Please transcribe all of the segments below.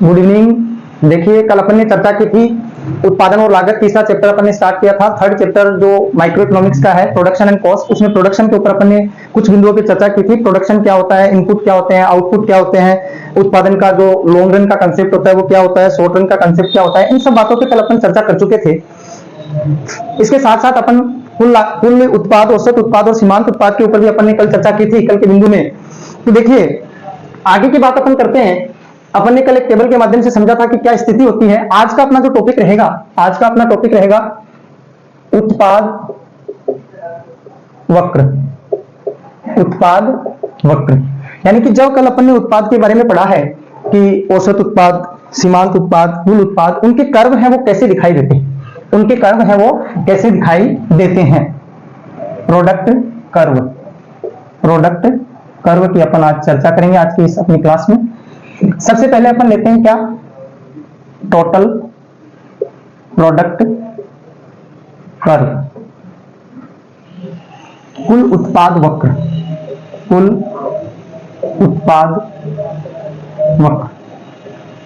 Good evening. देखिए कल अपन ने चर्चा की थी उत्पादन और लागत, तीसरा चैप्टर अपन ने स्टार्ट किया था। थर्ड चैप्टर जो माइक्रो इकोनॉमिक्स का है, प्रोडक्शन एंड कॉस्ट, उसमें प्रोडक्शन के ऊपर अपन ने कुछ बिंदुओं पे चर्चा की थी। प्रोडक्शन क्या होता है, इनपुट क्या होते हैं, आउटपुट क्या होते हैं, उत्पादन का जो लॉन्ग रन का कंसेप्ट होता है वो क्या होता है, शॉर्ट रन का कंसेप्ट क्या होता है, इन सब बातों पे कल अपन चर्चा कर चुके थे। इसके साथ साथ अपन कुल उत्पाद, औसत उत्पाद और सीमांत उत्पाद के ऊपर भी अपन ने कल चर्चा की थी, कल के बिंदु में। तो देखिए आगे की बात अपन करते हैं। अपन ने कल एक टेबल के माध्यम से समझा था कि क्या स्थिति होती है। आज का अपना जो टॉपिक रहेगा, आज का अपना टॉपिक रहेगा उत्पाद वक्र। उत्पाद वक्र यानी कि जब कल अपन ने उत्पाद के बारे में पढ़ा है कि औसत उत्पाद, सीमांत उत्पाद, कुल उत्पाद, उनके कर्व हैं वो कैसे दिखाई देते हैं, उनके कर्व हैं वो कैसे दिखाई देते हैं। प्रोडक्ट कर्व, प्रोडक्ट कर्व की अपन आज चर्चा करेंगे आज की इस अपनी क्लास में। सबसे पहले अपन लेते हैं क्या, टोटल प्रोडक्ट कर्व, कुल उत्पाद वक्र, कुल उत्पाद वक्र।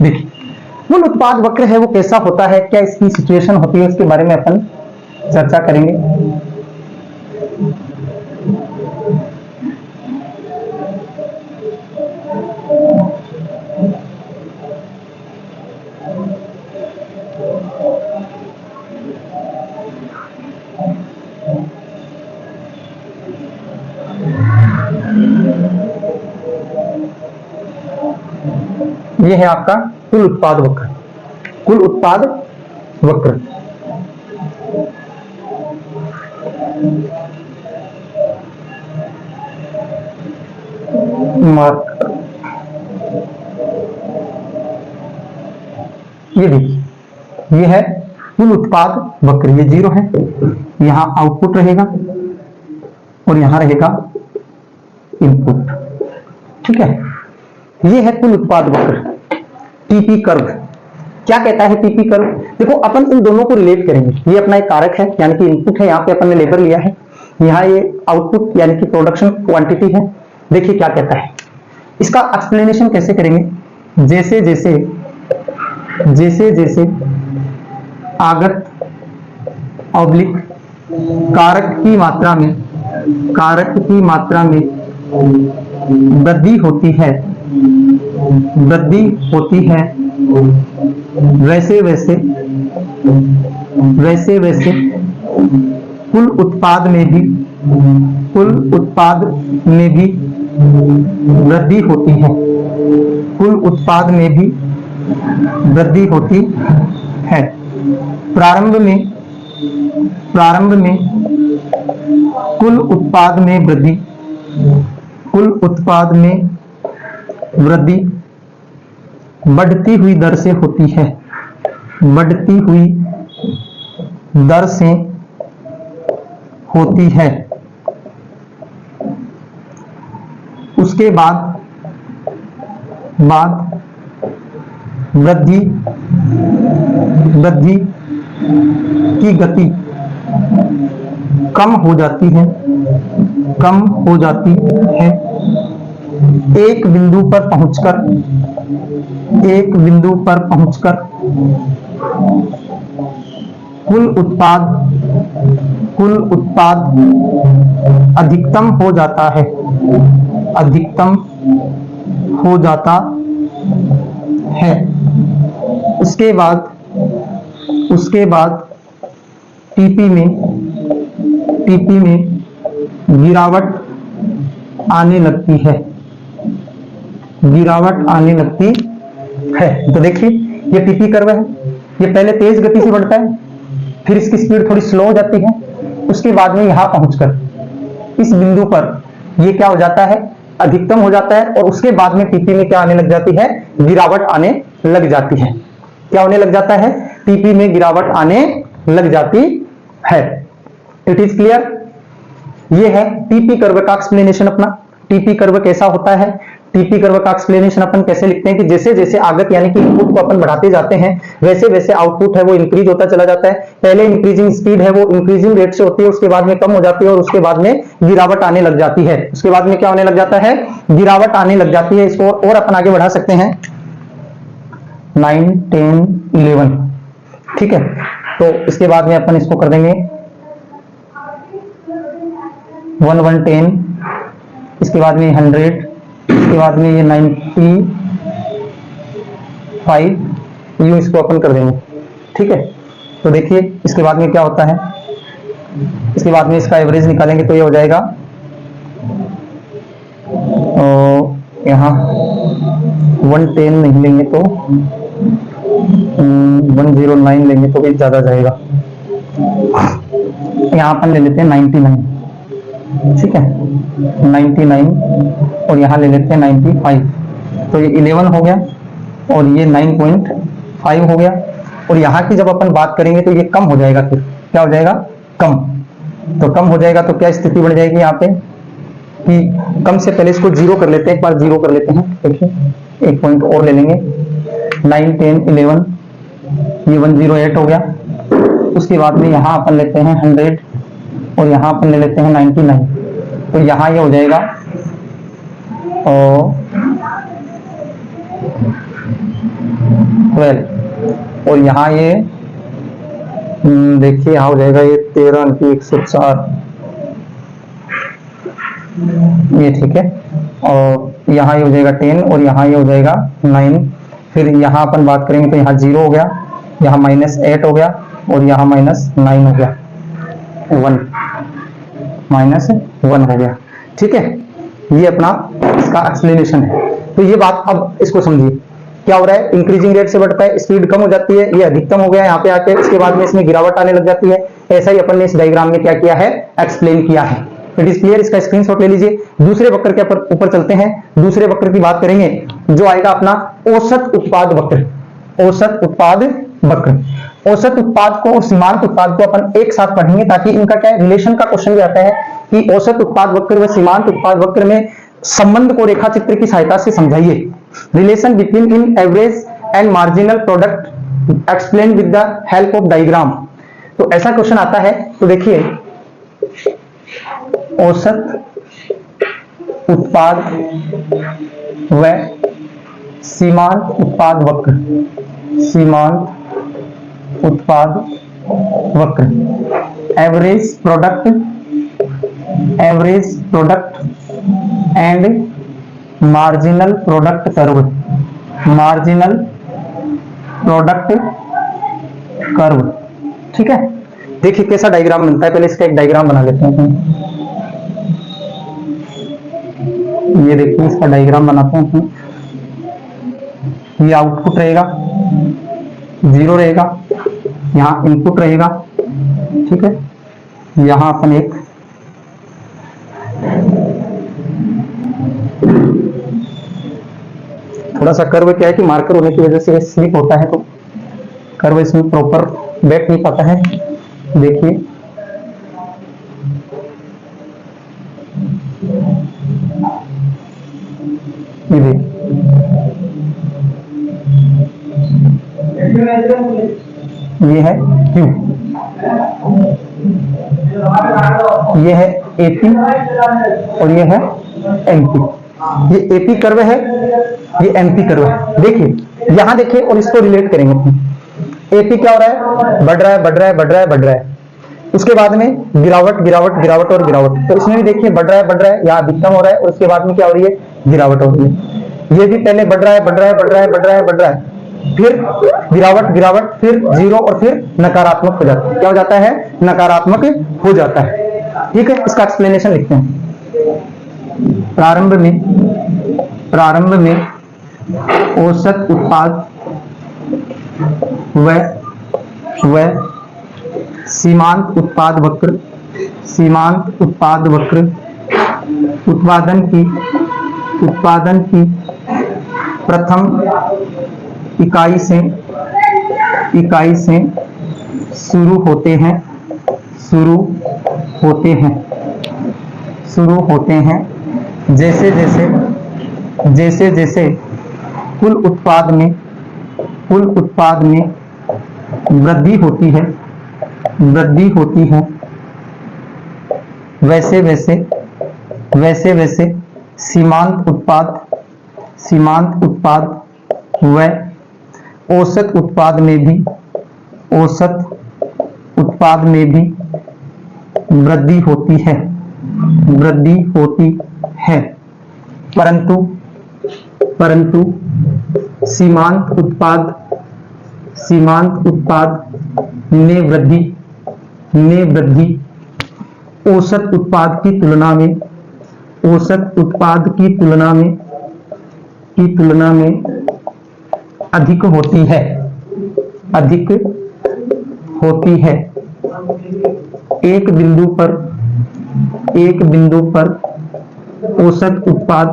देखिए कुल उत्पाद वक्र है वो कैसा होता है, क्या इसकी सिचुएशन होती है, उसके बारे में अपन चर्चा करेंगे। ये है आपका कुल उत्पाद वक्र, कुल उत्पाद वक्र। मार्क, ये देखिए ये है कुल उत्पाद वक्र। ये 0 है, यहां आउटपुट रहेगा और यहां रहेगा इनपुट। ठीक है, ये है कुल उत्पाद वक्र। टीपी कर्व क्या कहता है, टीपी कर्व देखो अपन इन दोनों को रिलेट करेंगे। ये अपना एक कारक है यानी कि इनपुट है, यहाँ पे अपन ने लेबर लिया है, यहाँ ये आउटपुट यानी कि प्रोडक्शन क्वांटिटी है। देखिए क्या कहता है, इसका एक्सप्लेनेशन कैसे करेंगे। जैसे जैसे जैसे जैसे आगत ऑब्लिक कारक की मात्रा में, कारक की मात्रा में वृद्धि होती है, वृद्धि होती है, वैसे वैसे वैसे वैसे कुल उत्पाद में भी, कुल उत्पाद में भी वृद्धि होती है, कुल उत्पाद में भी वृद्धि होती है। प्रारंभ में, प्रारंभ में कुल उत्पाद में वृद्धि, कुल उत्पाद में वृद्धि बढ़ती हुई दर से होती है, बढ़ती हुई दर से होती है। उसके बाद वृद्धि, वृद्धि की गति कम हो जाती है, कम हो जाती है। एक बिंदु पर पहुंचकर, एक बिंदु पर पहुंचकर कुल उत्पाद, कुल उत्पाद अधिकतम हो जाता है, अधिकतम हो जाता है। उसके बाद, उसके बाद टीपी में, टीपी में गिरावट आने लगती है, गिरावट आने लगती है। तो देखिए ये टीपी कर्व है, ये पहले तेज गति से बढ़ता है, फिर इसकी स्पीड थोड़ी स्लो हो जाती है, उसके बाद में यहां पहुंचकर इस बिंदु पर ये क्या हो जाता है, अधिकतम हो जाता है। और उसके बाद में टीपी में क्या आने लग जाती है, गिरावट आने लग जाती है। क्या होने लग जाता है, टीपी में गिरावट आने लग जाती है। It is clear. ये है टीपी कर्व का एक्सप्लेनेशन अपना। टीपी कर्व कैसा होता है, टीपी कर्व का एक्सप्लेनेशन अपन कैसे लिखते हैं कि जैसे जैसे आगत यानी कि इनपुट को अपन बढ़ाते जाते हैं वैसे वैसे आउटपुट है वो इंक्रीज होता चला जाता है। पहले इंक्रीजिंग स्पीड है वो इंक्रीजिंग रेट से होती है, उसके बाद में कम हो जाती है और उसके बाद में गिरावट आने लग जाती है। उसके बाद में क्या होने लग जाता है, गिरावट आने लग जाती है। इसको और अपन आगे बढ़ा सकते हैं। 9, 10, 11। ठीक है, तो इसके बाद में अपन इसको कर देंगे 1, 1, 10, इसके बाद में 100, इसके बाद में ये 95, यूं इसको अपन कर देंगे। ठीक है, तो देखिए इसके बाद में क्या होता है, इसके बाद में इसका एवरेज निकालेंगे तो ये हो जाएगा यहाँ 110 नहीं लेंगे तो 109 लेंगे तो भी ज्यादा जाएगा। यहाँ अपन ले लेते हैं 99। ठीक है, 99 और यहाँ ले लेते हैं 95, तो ये 11 हो गया और ये 9.5 हो गया। और यहाँ की जब अपन बात करेंगे तो ये कम हो जाएगा, फिर क्या हो जाएगा, कम। तो कम हो जाएगा तो क्या स्थिति बन जाएगी यहाँ पे कि कम से पहले इसको जीरो कर लेते हैं, एक बार जीरो कर लेते हैं। देखिए एक पॉइंट और ले लेंगे, 9, 10, 11, ये 108 हो गया। उसके बाद में यहाँ अपन लेते हैं 100 और यहाँ अपन ले लेते हैं 99, तो यहाँ ये हो जाएगा और 12, और यहाँ ये देखिए यहाँ हो जाएगा ये 13 की 104, ये ठीक है। और यहाँ ये हो जाएगा 10 और यहाँ ये हो जाएगा 9। फिर यहाँ अपन बात करेंगे तो यहाँ 0 हो गया, यहाँ -8 हो गया और यहाँ -9 हो गया, 1 हो गया। ठीक है, ये अपना इसका एक्सप्लेनेशन है। तो ये बात अब इसको समझिए, क्या हो रहा है, इंक्रीजिंग रेट से बढ़ता है, स्पीड कम हो जाती है, ये अधिकतम हो गया यहाँ पे आके, इसके बाद में इसमें गिरावट आने लग जाती है। ऐसा ही अपन ने इस डायग्राम में क्या किया है, एक्सप्लेन किया है। इट इज क्लियर, इसका स्क्रीनशॉट ले लीजिए। दूसरे वक्र के ऊपर चलते हैं, दूसरे वक्र की बात करेंगे जो आएगा अपना औसत उत्पाद वक्र। औसत उत्पाद वक्र, औसत उत्पाद को और सीमांत उत्पाद को अपन एक साथ पढ़ेंगे ताकि इनका क्या रिलेशन का क्वेश्चन भी आता है कि औसत उत्पाद वक्र व सीमांत उत्पाद वक्र में संबंध को रेखा चित्र की सहायता से समझाइए। Relation between in average and marginal product explain with the help of diagram. तो ऐसा क्वेश्चन आता है, तो देखिए औसत उत्पाद व सीमांत उत्पाद वक्र, सीमांत उत्पाद वक्र, average product and marginal product curve, marginal product curve. ठीक है, देखिए कैसा डायग्राम बनता है, पहले इसका एक डायग्राम बना लेते हैं। ये देखिए इसका डायग्राम बनाते हैं। ये आउटपुट रहेगा, 0 रहेगा, यहाँ इनपुट रहेगा। ठीक है, यहाँ अपन एक थोड़ा सा कर्व क्या है कि मार्कर होने की वजह से स्लिप होता है, तो कर्व इसमें प्रॉपर बैठ नहीं पाता है। देखिए ये है Q, ये है AP और ये है MP। ये AP कर्व है, ये MP कर्व है। देखिए यहां देखिए और इसको रिलेट करेंगे। AP क्या हो रहा है, बढ़ रहा है, बढ़ रहा है, बढ़ रहा है, बढ़ रहा है। उसके बाद में गिरावट, गिरावट, गिरावट और गिरावट। तो इसमें भी देखिए बढ़ रहा है, बढ़ रहा है, यहाँ अधिकतम हो रहा है और उसके बाद में क्या हो रही है, गिरावट हो रही है। ये भी पहले बढ़ रहा है, बढ़ रहा है, बढ़ रहा है, बढ़ रहा है, बढ़ रहा है, फिर गिरावट, गिरावट, फिर 0 और फिर नकारात्मक हो जाता है। क्या हो जाता है, नकारात्मक हो जाता है। ठीक है, इसका एक्सप्लेनेशन लिखते हैं। प्रारंभ में औसत उत्पाद व सीमांत उत्पाद वक्र, सीमांत उत्पाद वक्र उत्पादन की प्रथम इकाई से शुरू होते हैं, जैसे जैसे कुल उत्पाद में वृद्धि होती है, वैसे वैसे सीमांत उत्पाद व औसत उत्पाद में भी वृद्धि होती है, परंतु सीमांत उत्पाद में वृद्धि औसत उत्पाद की तुलना में अधिक होती है। एक बिंदु पर औसत उत्पाद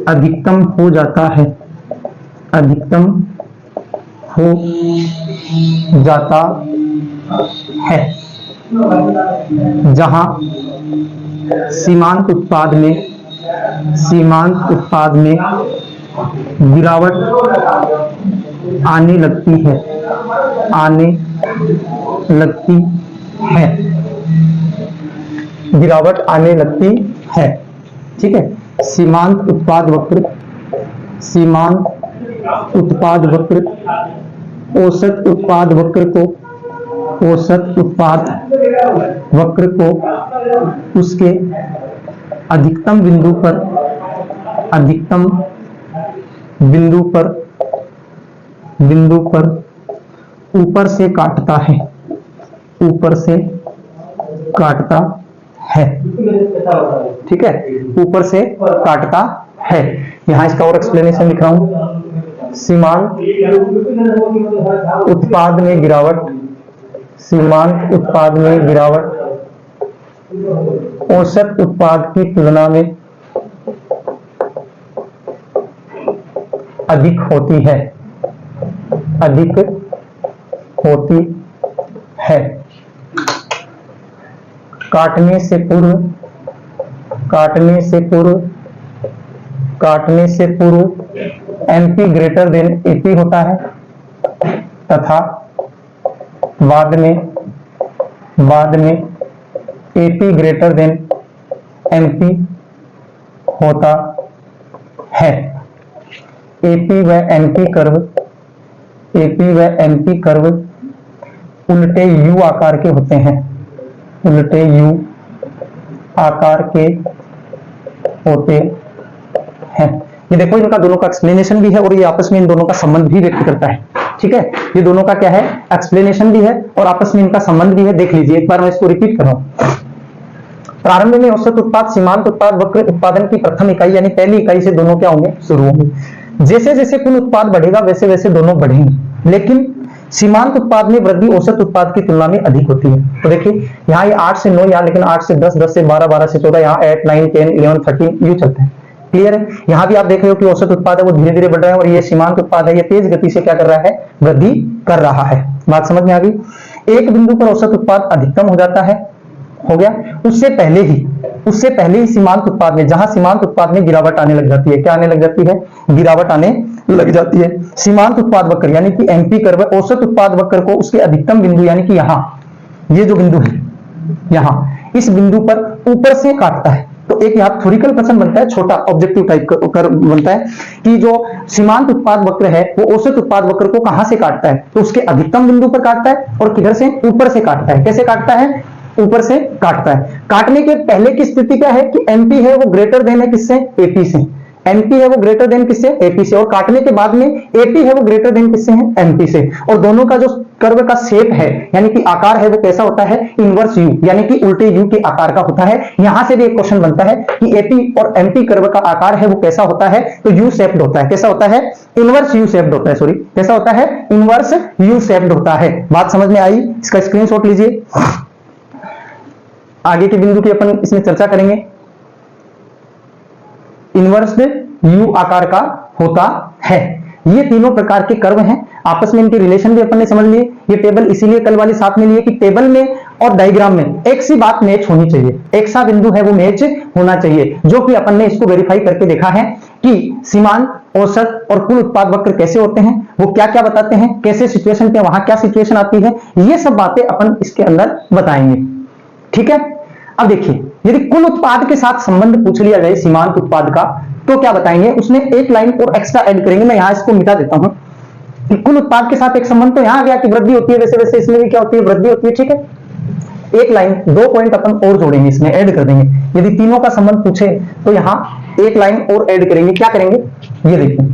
अधिकतम हो जाता है, जहां सीमांत उत्पाद में गिरावट आने लगती है। ठीक है, सीमांत उत्पाद वक्र औसत उत्पाद वक्र को उसके अधिकतम बिंदु पर ऊपर से काटता है। ठीक है, ऊपर से काटता है। यहां इसका और एक्सप्लेनेशन लिख रहा हूं। सीमांत उत्पाद में गिरावट औसत उत्पाद की तुलना में अधिक होती है। काटने से पूर्व MP ग्रेटर देन AP होता है तथा बाद में AP ग्रेटर देन MP होता है। AP व MP कर्व उल्टे U आकार के होते हैं। ये देखो, इनका दोनों का एक्सप्लेनेशन भी है और ये आपस में इन दोनों का संबंध भी व्यक्त करता है। ठीक है, ये दोनों का क्या है, एक्सप्लेनेशन भी है और आपस में इनका संबंध भी है। देख लीजिए, एक बार मैं इसको रिपीट कर रहा हूं। प्रारंभ में औसत उत्पाद सीमांत उत्पाद वक्र उत्पादन की प्रथम इकाई यानी पहली इकाई से दोनों क्या होंगे, शुरू होंगे। जैसे जैसे कुल उत्पाद बढ़ेगा वैसे वैसे दोनों बढ़ेंगे, लेकिन सीमांत उत्पाद में वृद्धि औसत उत्पाद की तुलना में अधिक होती है। तो देखिए, यहाँ ये 8 से 9 यहाँ, लेकिन 8 से 10, 10 से 12, 12 से 14, यहाँ 8, 9, 10, 11, 13 यूं चलते हैं। क्लियर है? यहाँ भी आप देख रहे हो कि औसत उत्पाद है वो धीरे धीरे बढ़ रहा है और ये सीमांत उत्पाद है ये तेज गति से क्या कर रहा है, वृद्धि कर रहा है। बात समझ में आ गई? एक बिंदु पर औसत उत्पाद अधिकतम हो जाता है, हो गया। उससे पहले ही सीमांत उत्पाद में, जहां सीमांत उत्पाद में गिरावट आने लग जाती है, क्या आने लग जाती है, गिरावट आने लग जाती है। सीमांत उत्पाद वक्र यानी कि MP कर्व औसत उत्पाद वक्र को उसके अधिकतम बिंदु यानी कि यहां, ये जो बिंदु है यहां, इस बिंदु पर ऊपर से काटता है। तो एक यहाँ थ्योरिकल प्रश्न बनता है, छोटा ऑब्जेक्टिव टाइप का बनता है कि जो सीमांत उत्पाद वक्र है वो औसत उत्पाद वक्र को कहां से काटता है, तो उसके अधिकतम बिंदु पर काटता है और किधर से, ऊपर से काटता है। कैसे काटता है, ऊपर से काटता है। काटने के पहले की स्थिति क्या है कि MP है वो ग्रेटर देन है किससे, AP से। MP है वो ग्रेटर देन किससे, AP से। और काटने के बाद में AP है वो ग्रेटर देन किससे है, MP से। और दोनों का जो कर्व का शेप है यानी कि आकार है वो कैसा होता है, इनवर्स U यानी कि उल्टे U के आकार का होता है। यहां से भी एक क्वेश्चन बनता है कि AP और MP कर्व का आकार है वो कैसा होता है, तो U शेप्ड होता है। कैसा होता है, इनवर्स U शेप्ड होता है। सॉरी, कैसा होता है, इनवर्स U शेप्ड होता है। बात समझ में आई? इसका स्क्रीनशॉट लीजिए। आगे के बिंदु की अपन इसमें चर्चा करेंगे। इनवर्स U आकार का होता है। ये तीनों प्रकार के कर्व हैं, आपस में इनके रिलेशन भी अपन ने समझ लिए। ये टेबल इसीलिए कल वाली साथ में लिए कि टेबल में और डायग्राम में एक सी बात मैच होनी चाहिए, एक सा बिंदु है वो मैच होना चाहिए, जो कि अपन ने इसको वेरीफाई करके देखा है कि सीमांत, औसत और कुल उत्पाद वक्र कैसे होते हैं, वो क्या क्या बताते हैं, कैसे सिचुएशन पे वहां क्या सिचुएशन आती है, ये सब बातें अपन इसके अंदर बताएंगे। ठीक है, अब देखिए, यदि कुल उत्पाद के साथ संबंध पूछ लिया जाए सीमांत उत्पाद का, तो क्या बताएंगे, उसमें एक लाइन और एक्स्ट्रा ऐड करेंगे। मैं यहां इसको मिटा देता हूं कि कुल उत्पाद के साथ एक संबंध तो यहां आ गया कि वृद्धि होती है, वैसे वैसे इसमें भी क्या होती है, वृद्धि होती है। ठीक है, एक लाइन 2 पॉइंट अपन और जोड़ेंगे, इसमें ऐड कर देंगे। यदि तीनों का संबंध पूछे तो यहां एक लाइन और ऐड करेंगे। क्या करेंगे, ये देखिए,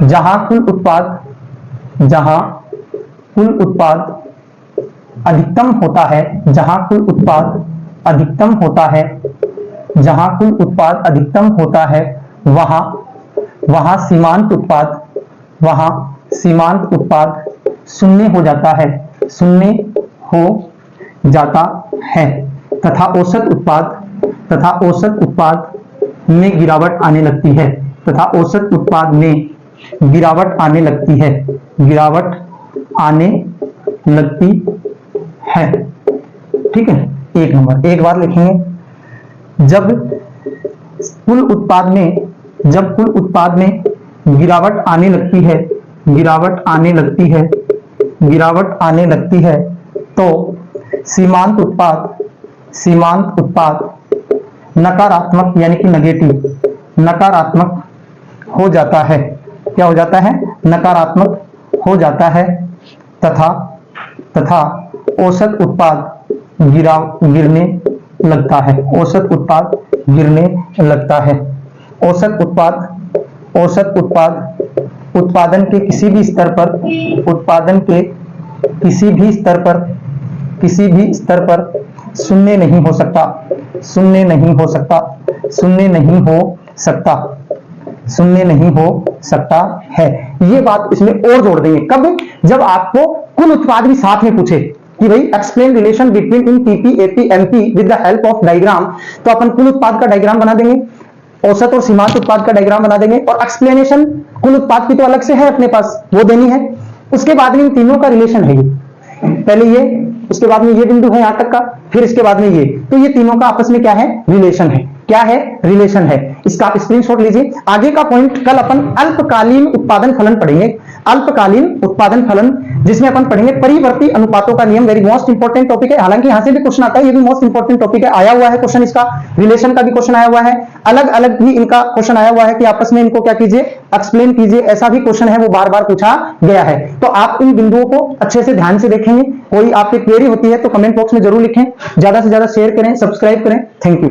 जहां कुल उत्पाद अधिकतम होता है, जहां कुल उत्पाद अधिकतम होता है, जहां कुल उत्पाद अधिकतम होता है, वहां सीमांत उत्पाद शून्य हो जाता है, तथा औसत उत्पाद में गिरावट आने लगती है, ठीक है। एक नंबर, एक बार लिखेंगे, जब कुल उत्पाद में गिरावट आने लगती है, तो सीमांत उत्पाद नकारात्मक यानी कि नकारात्मक हो जाता है। क्या हो जाता है, नकारात्मक हो जाता है, तथा औसत उत्पाद गिरने लगता है। औसत उत्पाद उत्पादन के किसी भी स्तर पर शून्य नहीं हो सकता है। ये बात इसमें और जोड़ देंगे, कब, जब आपको कुल उत्पाद भी साथ में पूछे कि भाई explain relation between in TP, AP, MP with the help of diagram, तो अपन कुल उत्पाद का डायग्राम बना देंगे, औसत और सीमांत उत्पाद का डायग्राम बना देंगे, और एक्सप्लेनेशन कुल उत्पाद की तो अलग से है अपने पास, वो देनी है। उसके बाद में इन तीनों का रिलेशन है, ये पहले ये, उसके बाद में ये बिंदु है यहां तक का, फिर इसके बाद में ये, तो ये तीनों का आपस में क्या है, रिलेशन है। क्या है, रिलेशन है। इसका आप स्क्रीनशॉट लीजिए। आगे का पॉइंट कल अपन अल्पकालीन उत्पादन फलन पढ़ेंगे, अल्पकालीन उत्पादन फलन, जिसमें अपन पढ़ेंगे परिवर्ती अनुपातों का नियम। वेरी मोस्ट इंपॉर्टेंट टॉपिक है, हालांकि यहां से भी क्वेश्चन आता है, ये भी मोस्ट इंपॉर्टेंट टॉपिक है, आया हुआ है क्वेश्चन इसका, रिलेशन का भी क्वेश्चन आया हुआ है, अलग अलग भी इनका क्वेश्चन आया हुआ है कि आपस में इनको क्या कीजिए, एक्सप्लेन कीजिए, ऐसा भी क्वेश्चन है, वो बार बार पूछा गया है। तो आप इन बिंदुओं को अच्छे से ध्यान से देखेंगे। कोई आपकी क्वेरी होती है तो कमेंट बॉक्स में जरूर लिखें, ज्यादा से ज्यादा शेयर करें, सब्सक्राइब करें। Thank you.